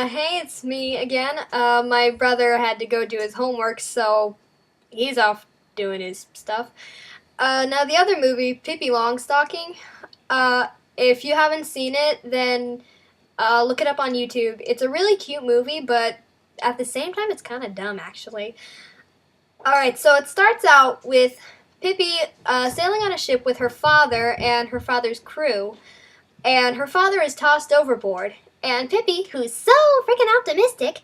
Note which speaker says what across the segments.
Speaker 1: Hey, it's me again. My brother had to go do his homework, so he's off doing his stuff. Now the other movie, Pipi Longstocking. If you haven't seen it, then look it up on YouTube. It's a really cute movie, but at the same time, it's kind of dumb, actually. Alright, so it starts out with Pippi sailing on a ship with her father and her father's crew, and her father is tossed overboard. And Pippi, who's so freaking optimistic,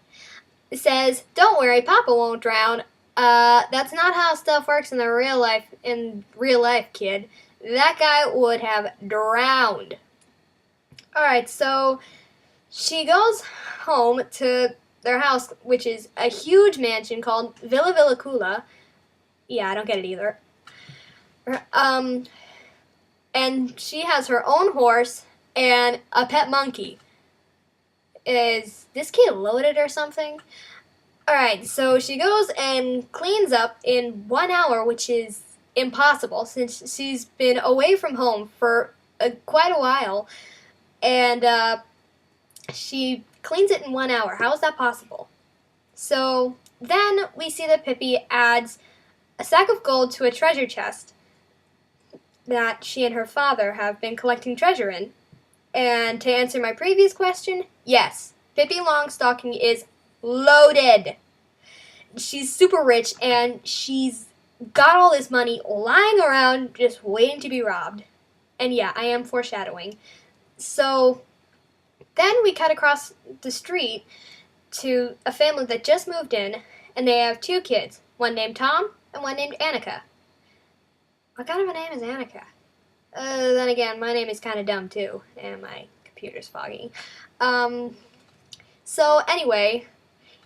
Speaker 1: says, "Don't worry, Papa won't drown." That's not how stuff works in the real life. In real life, kid, that guy would have drowned. All right, so she goes home to their house, which is a huge mansion called Villa Villacula. Yeah, I don't get it either. And she has her own horse and a pet monkey. Is this kid loaded or something? Alright, so she goes and cleans up in 1 hour, which is impossible since she's been away from home for quite a while. And she cleans it in 1 hour. How is that possible? So then we see that Pippi adds a sack of gold to a treasure chest that she and her father have been collecting treasure in. And to answer my previous question, yes, Pipi Longstocking is loaded. She's super rich and she's got all this money lying around just waiting to be robbed. And yeah, I am foreshadowing. So then we cut across the street to a family that just moved in, and they have 2 kids, one named Tom and one named Annika. What kind of a name is Annika? Then again, my name is kind of dumb too, and my computer's foggy. So anyway,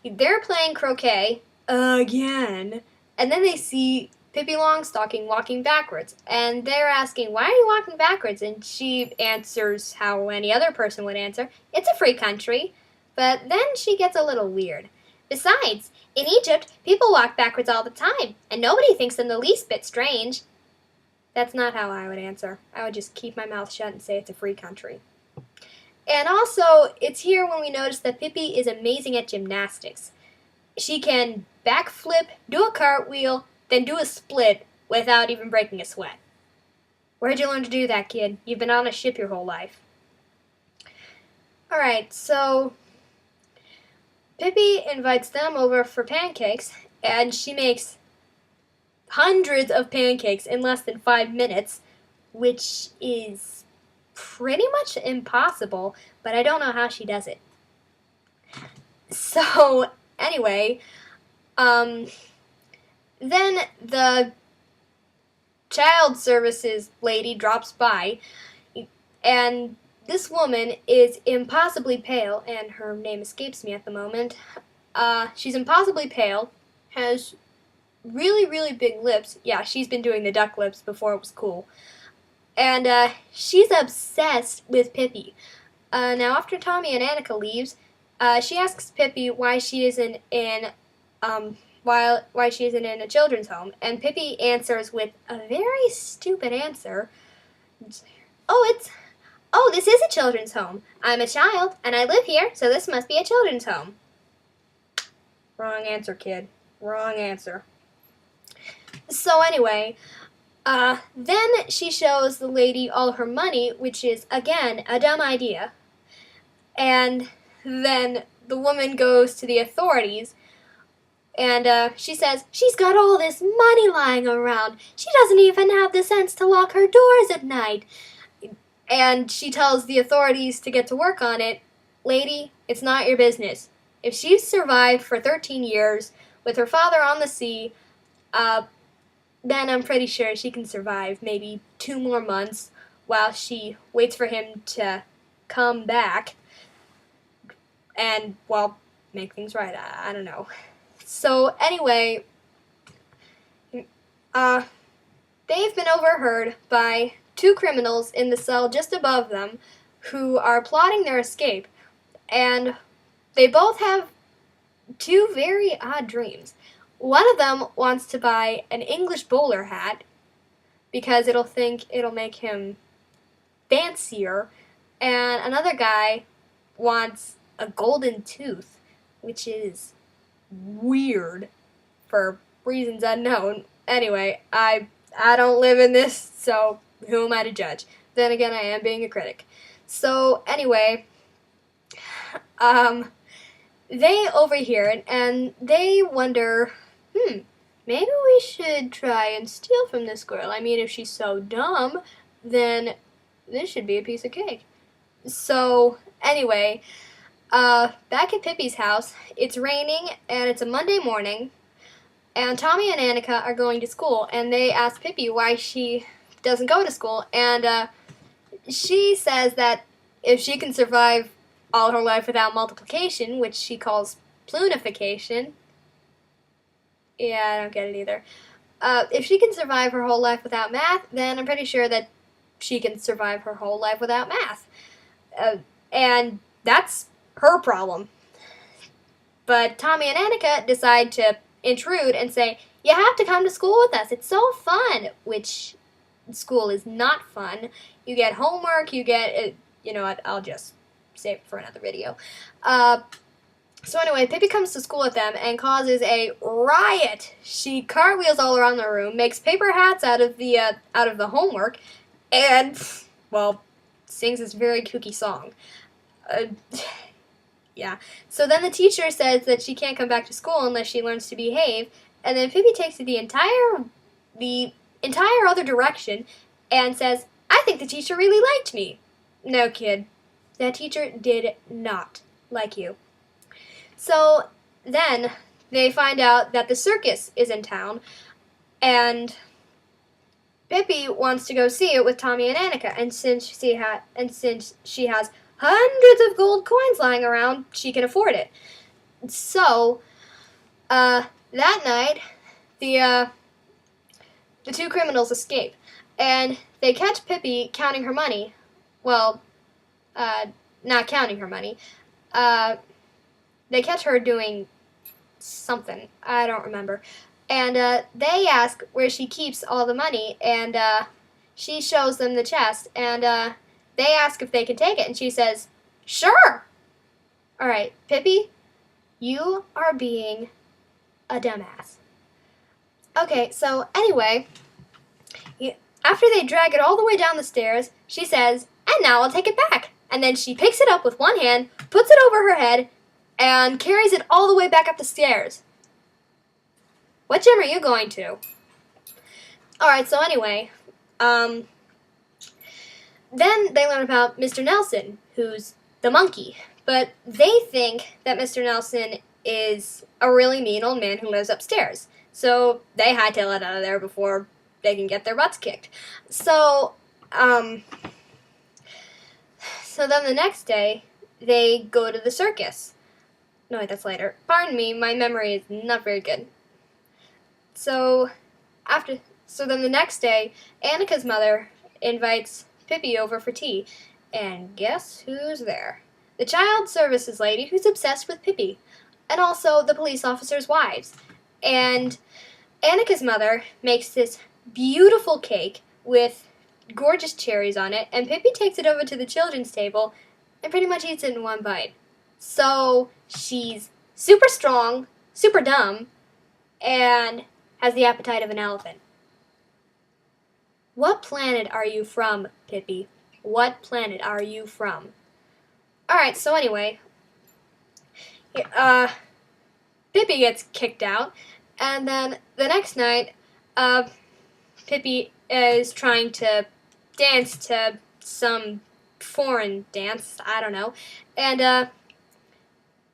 Speaker 1: they're playing croquet again, and then they see Pipi Longstocking walking backwards, and they're asking, "Why are you walking backwards?" And she answers how any other person would answer, "It's a free country." But then she gets a little weird. "Besides, in Egypt, people walk backwards all the time, and nobody thinks them the least bit strange." That's not how I would answer. I would just keep my mouth shut and say it's a free country. And also, it's here when we notice that Pippi is amazing at gymnastics. She can backflip, do a cartwheel, then do a split without even breaking a sweat. Where'd you learn to do that, kid? You've been on a ship your whole life. Alright, so Pippi invites them over for pancakes, and she makes hundreds of pancakes in less than 5 minutes, which is pretty much impossible, but I don't know how she does it. So, anyway, then the child services lady drops by, and this woman is impossibly pale, and her name escapes me at the moment. She's impossibly pale, has really, really big lips. Yeah, she's been doing the duck lips before it was cool. And she's obsessed with Pippi. Now, after Tommy and Annika leaves, she asks Pippi why she isn't in why she isn't in a children's home, and Pippi answers with a very stupid answer. Oh, this is a children's home. I'm a child, and I live here, so this must be a children's home." Wrong answer, kid. Wrong answer. So anyway, then she shows the lady all her money, which is, again, a dumb idea. And then the woman goes to the authorities, and she says, "She's got all this money lying around. She doesn't even have the sense to lock her doors at night." And she tells the authorities to get to work on it. "Lady, it's not your business. If she's survived for 13 years with her father on the sea, then I'm pretty sure she can survive maybe 2 more months while she waits for him to come back and, well, make things right. I don't know." So anyway, they've been overheard by 2 criminals in the cell just above them who are plotting their escape, and they both have 2 very odd dreams. One of them wants to buy an English bowler hat because it'll make him fancier, and another guy wants a golden tooth, which is weird for reasons unknown. Anyway, I don't live in this, so who am I to judge? Then again, I am being a critic. So anyway, they overhear it and they wonder, maybe we should try and steal from this girl. I mean, if she's so dumb, then this should be a piece of cake. So anyway, back at Pippi's house, it's raining and it's a Monday morning, and Tommy and Annika are going to school, and they ask Pipi why she doesn't go to school, and she says that if she can survive all her life without multiplication, which she calls plunification, I don't get it either. If she can survive her whole life without math, then I'm pretty sure that she can survive her whole life without math. And that's her problem. But Tommy and Annika decide to intrude and say, you have to come to school with us. It's so fun. Which, school is not fun. You get homework, you get, you know what, I'll just save it for another video. So anyway, Pipi comes to school with them and causes a riot. She cartwheels all around the room, makes paper hats out of the homework, and, well, sings this very kooky song. Yeah. So then the teacher says that she can't come back to school unless she learns to behave, and then Pipi takes it the entire other direction and says, I think the teacher really liked me. No, kid. That teacher did not like you. So then they find out that the circus is in town, and Pipi wants to go see it with Tommy and Annika, and since she has hundreds of gold coins lying around, she can afford it. So that night, the two criminals escape, and they catch Pipi counting her money. Well, not counting her money. They catch her doing something. I don't remember. And they ask where she keeps all the money, and she shows them the chest, and they ask if they can take it, and she says, sure! Alright, Pipi, you are being a dumbass. Okay, so anyway, after they drag it all the way down the stairs, she says, and now I'll take it back. And then she picks it up with one hand, puts it over her head, and carries it all the way back up the stairs. What gym are you going to? Alright, so anyway, then they learn about Mr. Nelson, who's the monkey. But they think that Mr. Nelson is a really mean old man who lives upstairs. So they hightail it out of there before they can get their butts kicked. So then the next day, they go to the circus. No, wait, that's later. Pardon me, my memory is not very good. So then the next day, Annika's mother invites Pipi over for tea. And guess who's there? The child services lady who's obsessed with Pipi. And also the police officers' wives. And Annika's mother makes this beautiful cake with gorgeous cherries on it, and Pipi takes it over to the children's table and pretty much eats it in one bite. So she's super strong, super dumb, and has the appetite of an elephant. What planet are you from, Pipi? What planet are you from? Alright, so anyway, Pipi gets kicked out, and then the next night, Pipi is trying to dance to some foreign dance, I don't know, and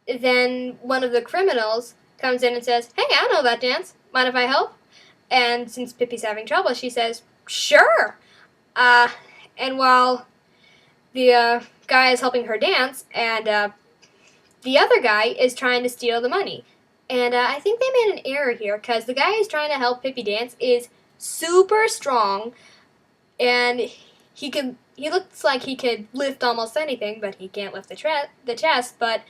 Speaker 1: then one of the criminals comes in and says, hey, I know that dance, mind if I help? And since Pipi's having trouble, she says, sure! And while the guy is helping her dance, and the other guy is trying to steal the money. And I think they made an error here, because the guy who's trying to help Pipi dance is super strong, and he looks like he could lift almost anything, but he can't lift the chest. But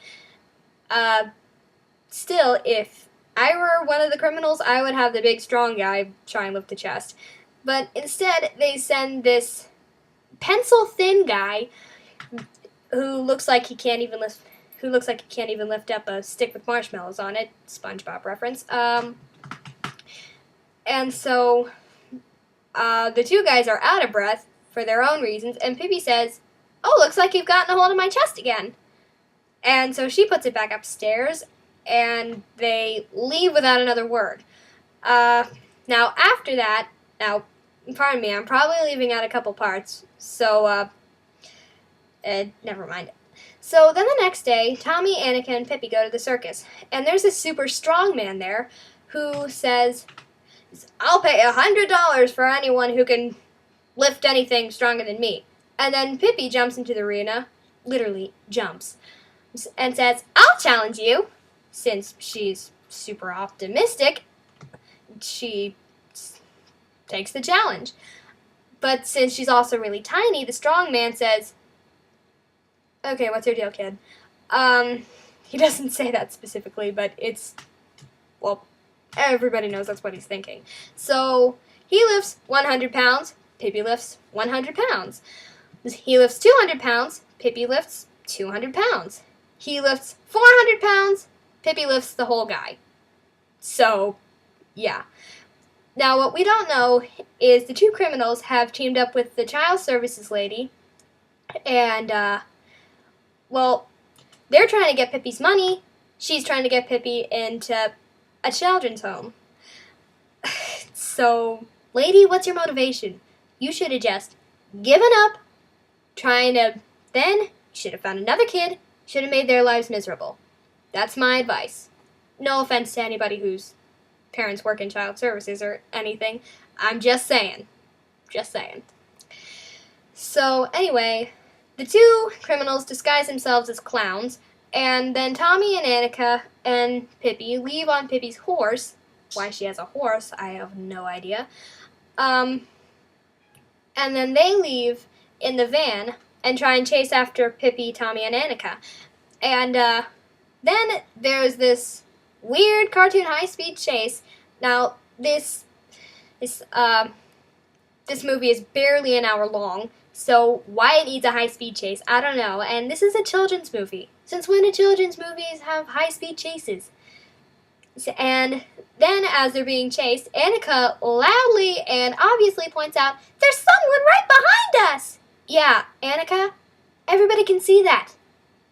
Speaker 1: still, if I were one of the criminals, I would have the big strong guy try and lift the chest. But instead, they send this pencil-thin guy who looks like he can't even lift, who looks like he can't even lift up a stick with marshmallows on it. SpongeBob reference. And so the two guys are out of breath for their own reasons, and Pipi says, "Oh, looks like you've gotten a hold of my chest again." And so she puts it back upstairs, and they leave without another word. Now, after that, pardon me, I'm probably leaving out a couple parts, so, never mind. So then the next day, Tommy, Annika, and Pipi go to the circus, and there's a super strong man there who says, "I'll pay $100 for anyone who can lift anything stronger than me." And then Pipi jumps into the arena, literally jumps, and says, "I'll challenge you." Since she's super optimistic, she takes the challenge. But since she's also really tiny, the strong man says, "Okay, what's your deal, kid?" He doesn't say that specifically, but it's, well, everybody knows that's what he's thinking. So he lifts 100 pounds, Pipi lifts 100 pounds. He lifts 200 pounds, Pipi lifts 200 pounds. He lifts 400 pounds, Pipi lifts the whole guy. So, yeah. Now, what we don't know is the two criminals have teamed up with the child services lady, and, well, they're trying to get Pipi's money. She's trying to get Pipi into a children's home. So, lady, what's your motivation? You should have just given up, then you should have found another kid, should have made their lives miserable. That's my advice. No offense to anybody whose parents work in child services or anything. I'm just saying. Just saying. So, anyway, the two criminals disguise themselves as clowns, and then Tommy and Annika and Pipi leave on Pipi's horse. Why she has a horse, I have no idea. And then they leave in the van and try and chase after Pipi, Tommy, and Annika. And then there's this weird cartoon high-speed chase. Now, this movie is barely an hour long, so why it needs a high-speed chase, I don't know. And this is a children's movie. Since when do children's movies have high-speed chases? And then, as they're being chased, Annika loudly and obviously points out, "There's someone right behind us!" Yeah, Annika, everybody can see that.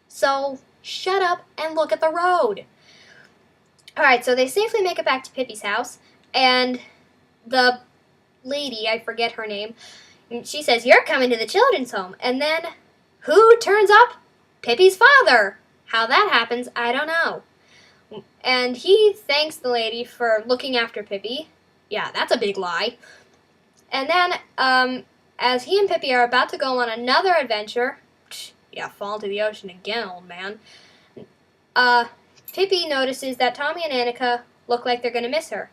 Speaker 1: So, shut up and look at the road. Alright, so they safely make it back to Pipi's house, and the lady, I forget her name, she says, "You're coming to the children's home." And then, who turns up? Pipi's father. How that happens, I don't know. And he thanks the lady for looking after Pipi. Yeah, that's a big lie. And then, as he and Pipi are about to go on another adventure, yeah, fall into the ocean again, old man, Pipi notices that Tommy and Annika look like they're going to miss her.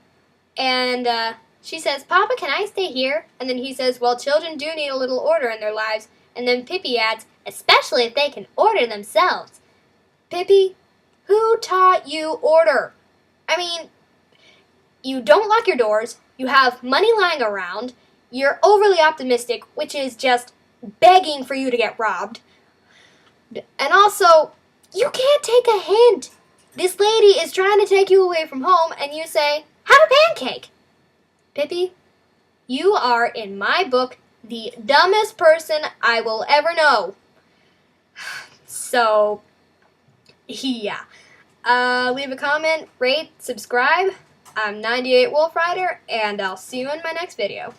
Speaker 1: And she says, "Papa, can I stay here?" And then he says, "Well, children do need a little order in their lives." And then Pipi adds, "Especially if they can order themselves." Pipi, who taught you order? I mean, you don't lock your doors, you have money lying around, you're overly optimistic, which is just begging for you to get robbed. And also, you can't take a hint. This lady is trying to take you away from home, and you say, "Have a pancake." Pipi, you are, in my book, the dumbest person I will ever know. So, yeah. Leave a comment, rate, subscribe. I'm 98 Wolf Rider, and I'll see you in my next video.